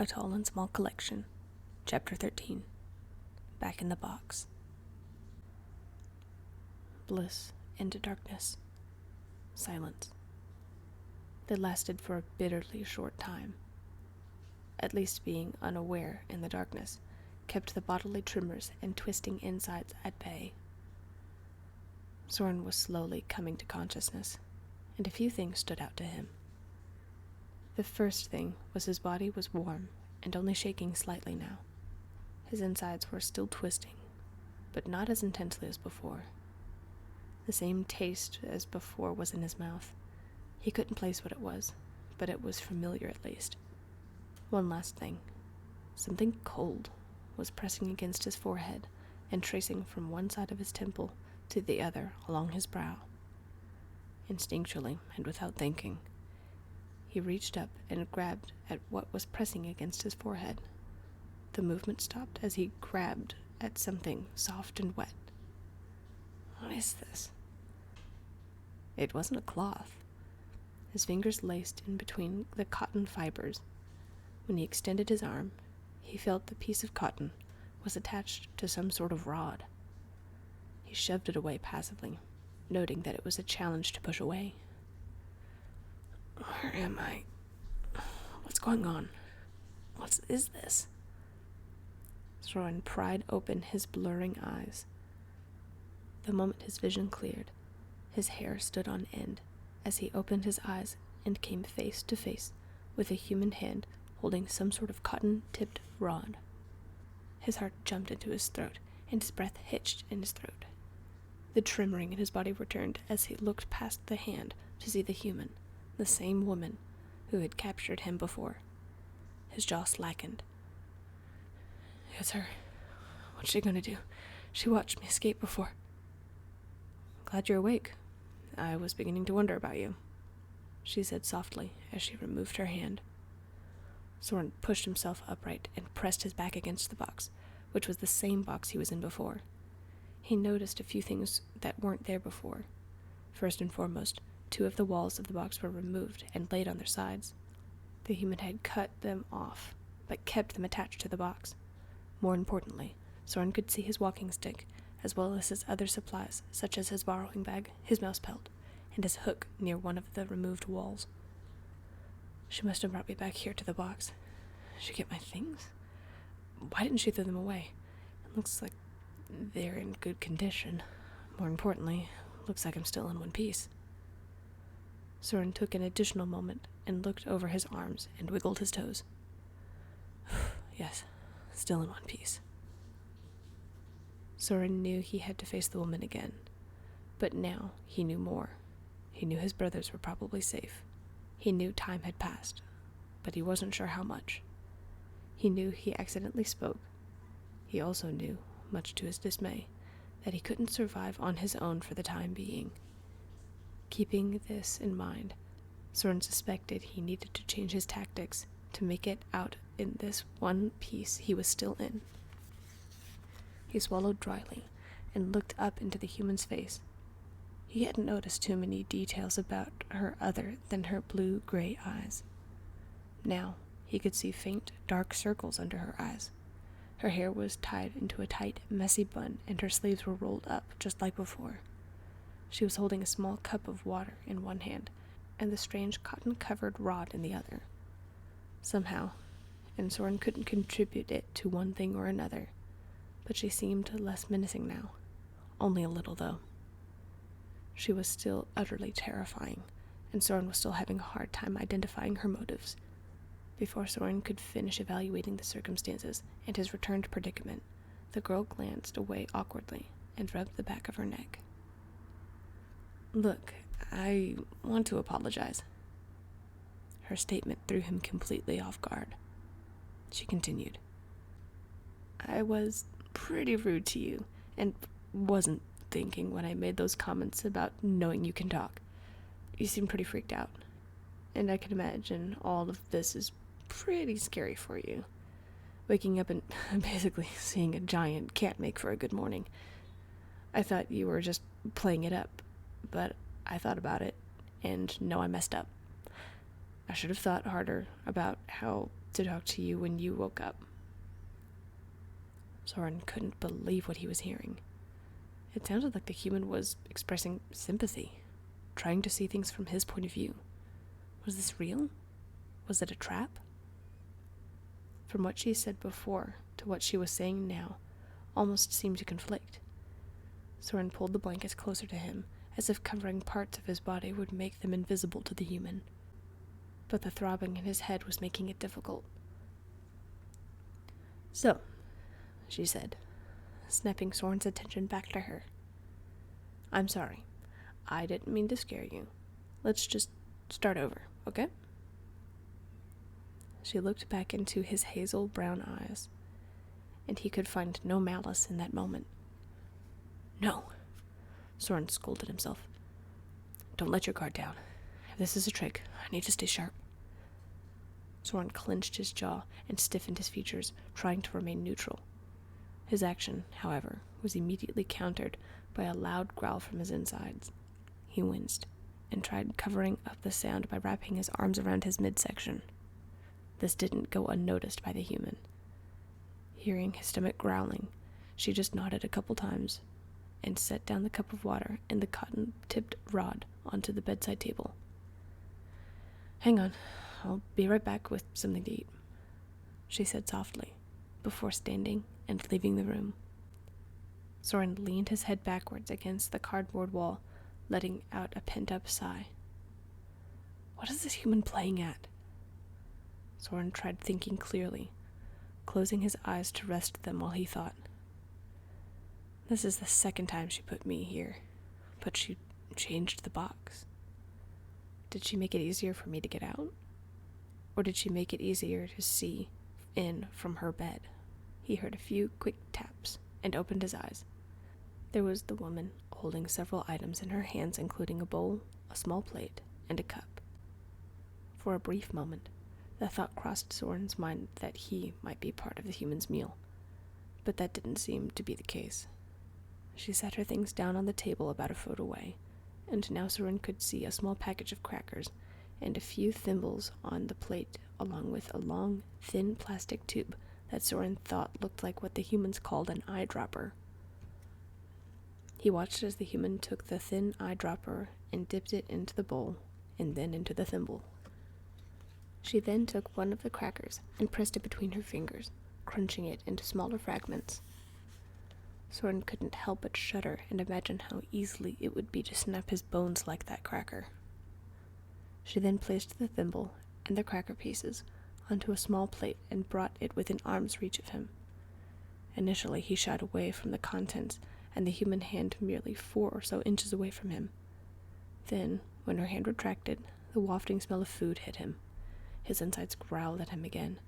A Tall and Small Collection, Chapter 13. Back in the Box. Bliss into darkness. Silence. They lasted for a bitterly short time. At least being unaware in the darkness kept the bodily tremors and twisting insides at bay. Soren was slowly coming to consciousness, and a few things stood out to him. The first thing was his body was warm and only shaking slightly now. His insides were still twisting, but not as intensely as before. The same taste as before was in his mouth. He couldn't place what it was, but it was familiar at least. One last thing. Something cold was pressing against his forehead and tracing from one side of his temple to the other along his brow. Instinctually, and without thinking, he reached up and grabbed at what was pressing against his forehead. The movement stopped as he grabbed at something soft and wet. What is this? It wasn't a cloth. His fingers laced in between the cotton fibers. When he extended his arm, he felt the piece of cotton was attached to some sort of rod. He shoved it away passively, noting that it was a challenge to push away. Where am I? What's going on? What is this? Soren pried open his blurring eyes. The moment his vision cleared, his hair stood on end as he opened his eyes and came face to face with a human hand holding some sort of cotton-tipped rod. His heart jumped into his throat, and his breath hitched in his throat. The tremoring in his body returned as he looked past the hand to see the human, the same woman who had captured him before. His jaw slackened. It's her. What's she gonna do? She watched me escape before. Glad you're awake. I was beginning to wonder about you, she said softly as she removed her hand. Soren pushed himself upright and pressed his back against the box, which was the same box he was in before. He noticed a few things that weren't there before. First and foremost, 2 of the walls of the box were removed and laid on their sides. The human had cut them off, but kept them attached to the box. More importantly, Soren could see his walking stick, as well as his other supplies, such as his borrowing bag, his mouse pelt, and his hook near one of the removed walls. She must have brought me back here to the box. Did she get my things? Why didn't she throw them away? It looks like they're in good condition. More importantly, looks like I'm still in one piece. Soren took an additional moment and looked over his arms and wiggled his toes. Yes, still in one piece. Soren knew he had to face the woman again, but now he knew more. He knew his brothers were probably safe. He knew time had passed, but he wasn't sure how much. He knew he accidentally spoke. He also knew, much to his dismay, that he couldn't survive on his own for the time being. Keeping this in mind, Soren suspected he needed to change his tactics to make it out in this one piece he was still in. He swallowed dryly and looked up into the human's face. He hadn't noticed too many details about her other than her blue-gray eyes. Now he could see faint, dark circles under her eyes. Her hair was tied into a tight, messy bun, and her sleeves were rolled up just like before. She was holding a small cup of water in one hand and the strange cotton-covered rod in the other. Somehow, and Soren couldn't contribute it to one thing or another, but she seemed less menacing now. Only a little, though. She was still utterly terrifying, and Soren was still having a hard time identifying her motives. Before Soren could finish evaluating the circumstances and his returned predicament, the girl glanced away awkwardly and rubbed the back of her neck. Look, I want to apologize. Her statement threw him completely off guard. She continued. I was pretty rude to you, and wasn't thinking when I made those comments about knowing you can talk. You seem pretty freaked out, and I can imagine all of this is pretty scary for you. Waking up and basically seeing a giant can't make for a good morning. I thought you were just playing it up, but I thought about it, and know I messed up. I should have thought harder about how to talk to you when you woke up." Soren couldn't believe what he was hearing. It sounded like the human was expressing sympathy, trying to see things from his point of view. Was this real? Was it a trap? From what she said before to what she was saying now almost seemed to conflict. Soren pulled the blankets closer to him, as if covering parts of his body would make them invisible to the human. But the throbbing in his head was making it difficult. "So," she said, snapping Soren's attention back to her. "I'm sorry. I didn't mean to scare you. Let's just start over, okay?" She looked back into his hazel brown eyes, and he could find no malice in that moment. "No," Soren scolded himself. "Don't let your guard down. If this is a trick, I need to stay sharp." Soren clenched his jaw and stiffened his features, trying to remain neutral. His action, however, was immediately countered by a loud growl from his insides. He winced and tried covering up the sound by wrapping his arms around his midsection. This didn't go unnoticed by the human. Hearing his stomach growling, she just nodded a couple times and set down the cup of water and the cotton-tipped rod onto the bedside table. "Hang on, I'll be right back with something to eat," she said softly, before standing and leaving the room. Soren leaned his head backwards against the cardboard wall, letting out a pent-up sigh. What is this human playing at? Soren tried thinking clearly, closing his eyes to rest them while he thought. This is the second time she put me here, but she changed the box. Did she make it easier for me to get out? Or did she make it easier to see in from her bed? He heard a few quick taps and opened his eyes. There was the woman holding several items in her hands, including a bowl, a small plate, and a cup. For a brief moment, the thought crossed Soren's mind that he might be part of the human's meal, but that didn't seem to be the case. She set her things down on the table about a foot away, and now Soren could see a small package of crackers and a few thimbles on the plate, along with a long, thin plastic tube that Soren thought looked like what the humans called an eyedropper. He watched as the human took the thin eyedropper and dipped it into the bowl, and then into the thimble. She then took one of the crackers and pressed it between her fingers, crunching it into smaller fragments. Soren couldn't help but shudder and imagine how easily it would be to snap his bones like that cracker. She then placed the thimble and the cracker pieces onto a small plate and brought it within arm's reach of him. Initially, he shied away from the contents and the human hand merely 4 or so inches away from him. Then, when her hand retracted, the wafting smell of food hit him. His insides growled at him again.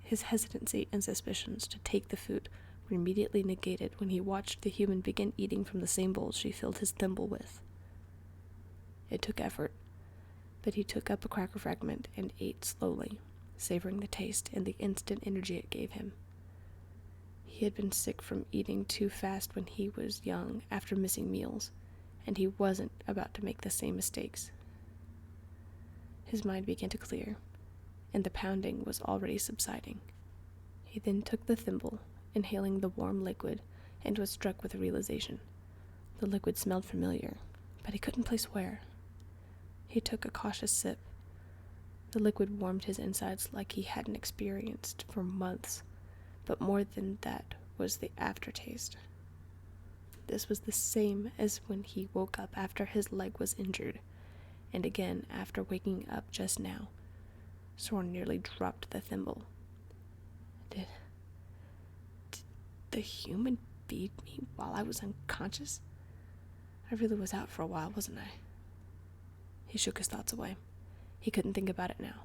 His hesitancy and suspicions to take the food were immediately negated when he watched the human begin eating from the same bowl she filled his thimble with. It took effort, but he took up a cracker fragment and ate slowly, savoring the taste and the instant energy it gave him. He had been sick from eating too fast when he was young after missing meals, and he wasn't about to make the same mistakes. His mind began to clear, and the pounding was already subsiding. He then took the thimble, inhaling the warm liquid, and was struck with a realization. The liquid smelled familiar, but he couldn't place where. He took a cautious sip. The liquid warmed his insides like he hadn't experienced for months, but more than that was the aftertaste. This was the same as when he woke up after his leg was injured, and again after waking up just now. Soren nearly dropped the thimble. Did the human feed me while I was unconscious? I really was out for a while, wasn't I? He shook his thoughts away. He couldn't think about it now.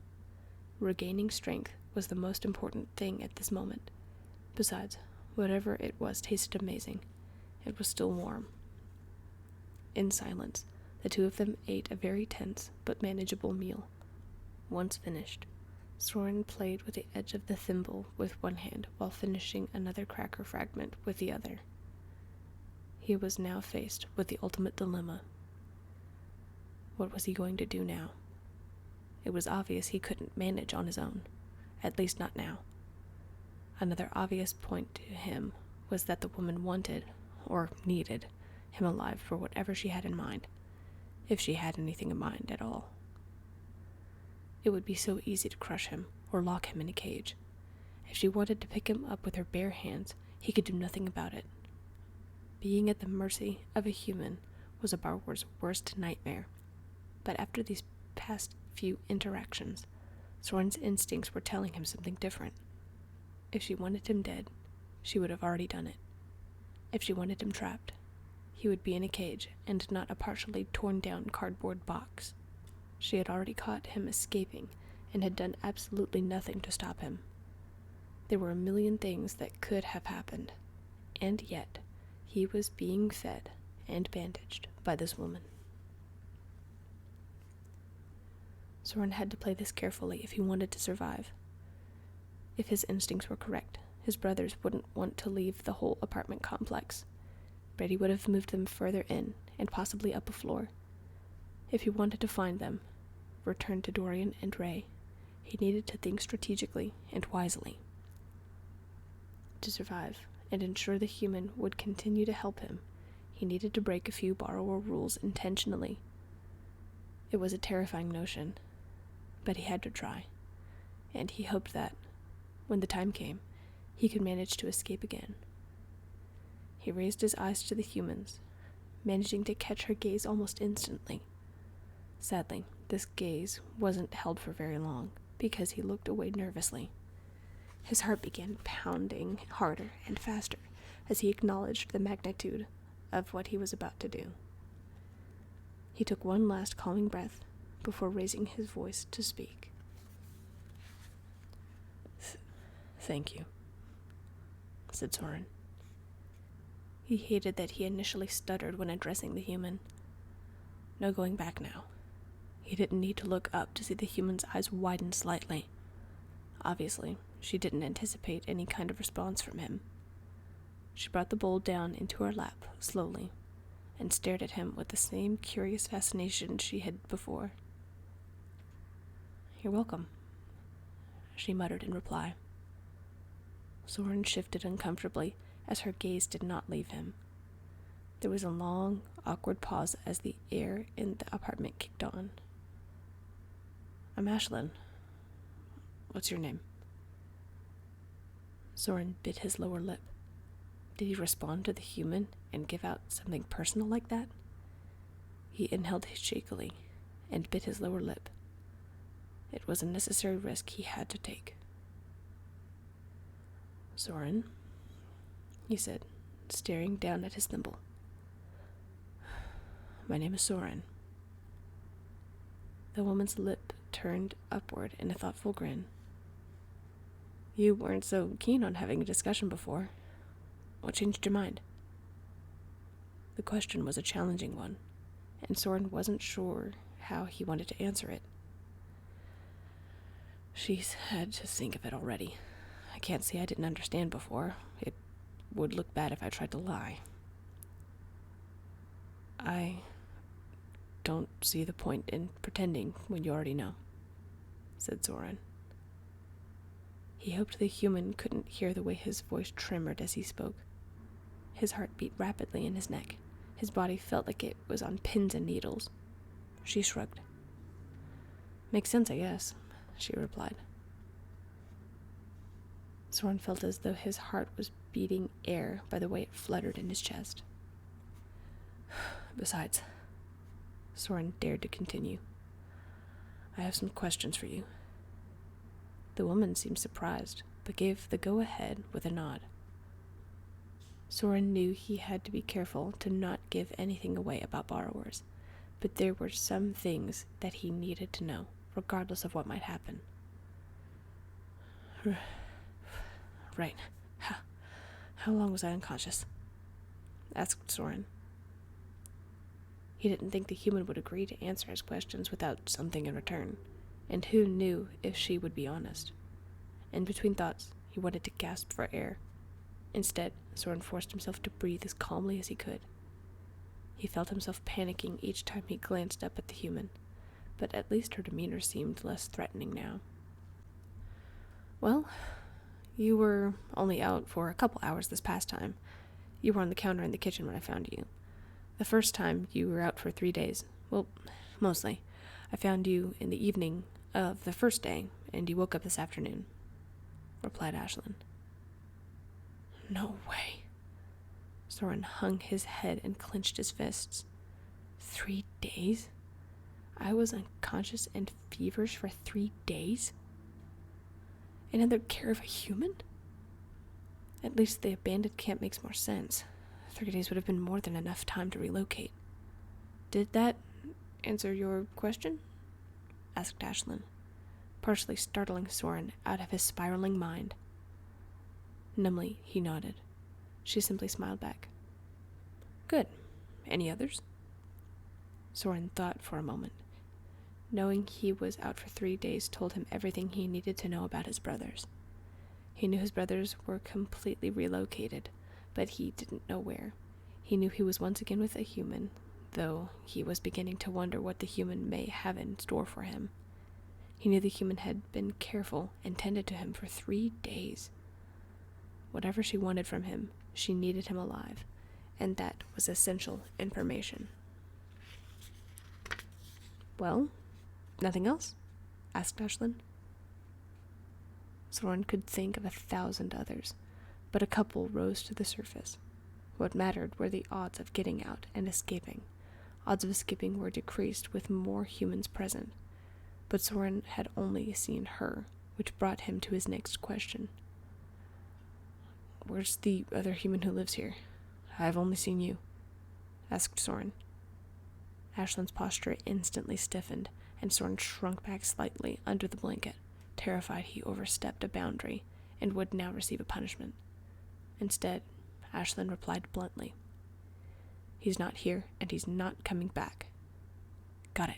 Regaining strength was the most important thing at this moment. Besides, whatever it was tasted amazing. It was still warm. In silence, the two of them ate a very tense but manageable meal. Once finished, Soren played with the edge of the thimble with one hand while finishing another cracker fragment with the other. He was now faced with the ultimate dilemma. What was he going to do now? It was obvious he couldn't manage on his own, at least not now. Another obvious point to him was that the woman wanted, or needed, him alive for whatever she had in mind, if she had anything in mind at all. It would be so easy to crush him or lock him in a cage. If she wanted to pick him up with her bare hands, he could do nothing about it. Being at the mercy of a human was a borrower's worst nightmare, but after these past few interactions, Soren's instincts were telling him something different. If she wanted him dead, she would have already done it. If she wanted him trapped, he would be in a cage and not a partially torn down cardboard box. She had already caught him escaping and had done absolutely nothing to stop him. There were a million things that could have happened, and yet he was being fed and bandaged by this woman. Soren had to play this carefully if he wanted to survive. If his instincts were correct, his brothers wouldn't want to leave the whole apartment complex. Brady would have moved them further in and possibly up a floor. If he wanted to find them, return to Dorian and Ray, he needed to think strategically and wisely. To survive and ensure the human would continue to help him, he needed to break a few borrower rules intentionally. It was a terrifying notion, but he had to try, and he hoped that, when the time came, he could manage to escape again. He raised his eyes to the human's, managing to catch her gaze almost instantly. Sadly, this gaze wasn't held for very long, because he looked away nervously. His heart began pounding harder and faster as he acknowledged the magnitude of what he was about to do. He took one last calming breath before raising his voice to speak. "Thank you," said Soren. He hated that he initially stuttered when addressing the human. No going back now. He didn't need to look up to see the human's eyes widen slightly. Obviously, she didn't anticipate any kind of response from him. She brought the bowl down into her lap, slowly, and stared at him with the same curious fascination she had before. "You're welcome," she muttered in reply. Soren shifted uncomfortably as her gaze did not leave him. There was a long, awkward pause as the air in the apartment kicked on. "I'm Ashlyn. What's your name?" Soren bit his lower lip. Did he respond to the human and give out something personal like that? He inhaled shakily and bit his lower lip. It was a necessary risk he had to take. "Soren," he said, staring down at his thimble. "My name is Soren." The woman's lip turned upward in a thoughtful grin. "You weren't so keen on having a discussion before. What changed your mind?" The question was a challenging one, and Soren wasn't sure how he wanted to answer it. "She's had to think of it already. I can't say I didn't understand before. It would look bad if I tried to lie." "I don't see the point in pretending when you already know," said Soren. He hoped the human couldn't hear the way his voice trembled as he spoke. His heart beat rapidly in his neck. His body felt like it was on pins and needles. She shrugged. "Makes sense, I guess," she replied. Soren felt as though his heart was beating air by the way it fluttered in his chest. "Besides," Soren dared to continue, "I have some questions for you." The woman seemed surprised, but gave the go-ahead with a nod. Soren knew he had to be careful to not give anything away about borrowers, but there were some things that he needed to know, regardless of what might happen. "Right. How long was I unconscious?" asked Soren. He didn't think the human would agree to answer his questions without something in return, and who knew if she would be honest. In between thoughts, he wanted to gasp for air. Instead, Soren forced himself to breathe as calmly as he could. He felt himself panicking each time he glanced up at the human, but at least her demeanor seemed less threatening now. Well, you were only out for a couple hours this past time. You were on the counter in the kitchen when I found you. The first time, you were out for 3 days. Well, mostly. I found you in the evening of the first day, and you woke up this afternoon, replied Ashlyn. No way. Soren hung his head and clenched his fists. 3 days? I was unconscious and feverish for 3 days? And in the care of a human? At least the abandoned camp makes more sense. 3 days would have been more than enough time to relocate. Did that answer your question? Asked Ashlyn, partially startling Soren out of his spiraling mind. Numbly, he nodded. She simply smiled back. Good. Any others? Soren thought for a moment. Knowing he was out for 3 days told him everything he needed to know about his brothers. He knew his brothers were completely relocated, but he didn't know where. He knew he was once again with a human, though he was beginning to wonder what the human may have in store for him. He knew the human had been careful and tended to him for 3 days. Whatever she wanted from him, she needed him alive, and that was essential information. Well, nothing else? Asked Ashlyn. Soren could think of 1,000 others, but a couple rose to the surface. What mattered were the odds of getting out and escaping. Odds of escaping were decreased with more humans present, but Soren had only seen her, which brought him to his next question. Where's the other human who lives here? I've only seen you, asked Soren. Ashlyn's posture instantly stiffened, and Soren shrunk back slightly under the blanket, terrified he overstepped a boundary and would now receive a punishment. Instead, Ashlyn replied bluntly, He's not here, and he's not coming back. Got it,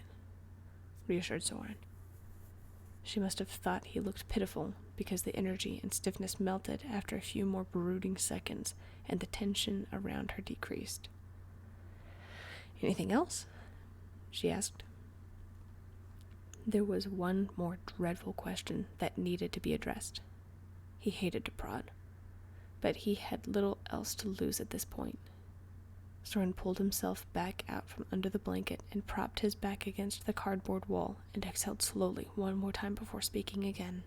reassured Soren. She must have thought he looked pitiful, because the energy and stiffness melted after a few more brooding seconds, and the tension around her decreased. Anything else? She asked. There was one more dreadful question that needed to be addressed. He hated to prod, but he had little else to lose at this point. Soren pulled himself back out from under the blanket and propped his back against the cardboard wall and exhaled slowly one more time before speaking again.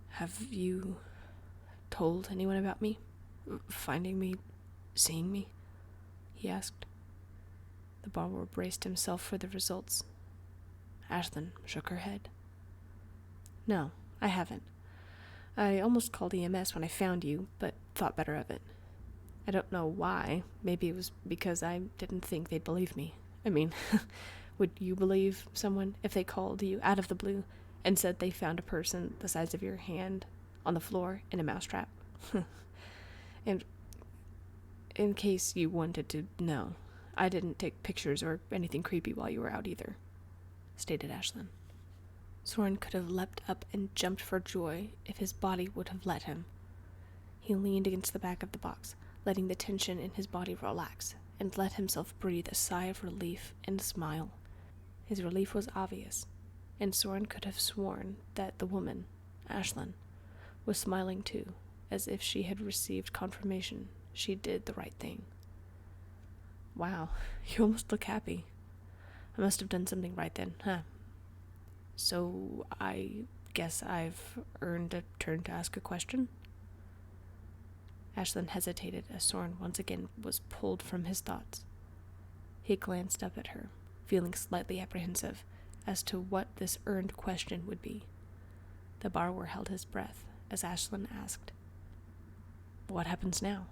Have you told anyone about me? Finding me? Seeing me? He asked. The borrower braced himself for the results. Ashlyn shook her head. No, I haven't. I almost called EMS when I found you, but thought better of it. I don't know why. Maybe it was because I didn't think they'd believe me. I mean, would you believe someone if they called you out of the blue and said they found a person the size of your hand on the floor in a mousetrap? And in case you wanted to know, I didn't take pictures or anything creepy while you were out either, stated Ashlyn. Soren could have leapt up and jumped for joy if his body would have let him. He leaned against the back of the box, letting the tension in his body relax, and let himself breathe a sigh of relief and smile. His relief was obvious, and Soren could have sworn that the woman, Ashlyn, was smiling too, as if she had received confirmation she did the right thing. Wow, you almost look happy. I must have done something right then, huh? So I guess I've earned a turn to ask a question? Ashlyn hesitated as Soren once again was pulled from his thoughts. He glanced up at her, feeling slightly apprehensive as to what this earned question would be. The borrower held his breath as Ashlyn asked, What happens now?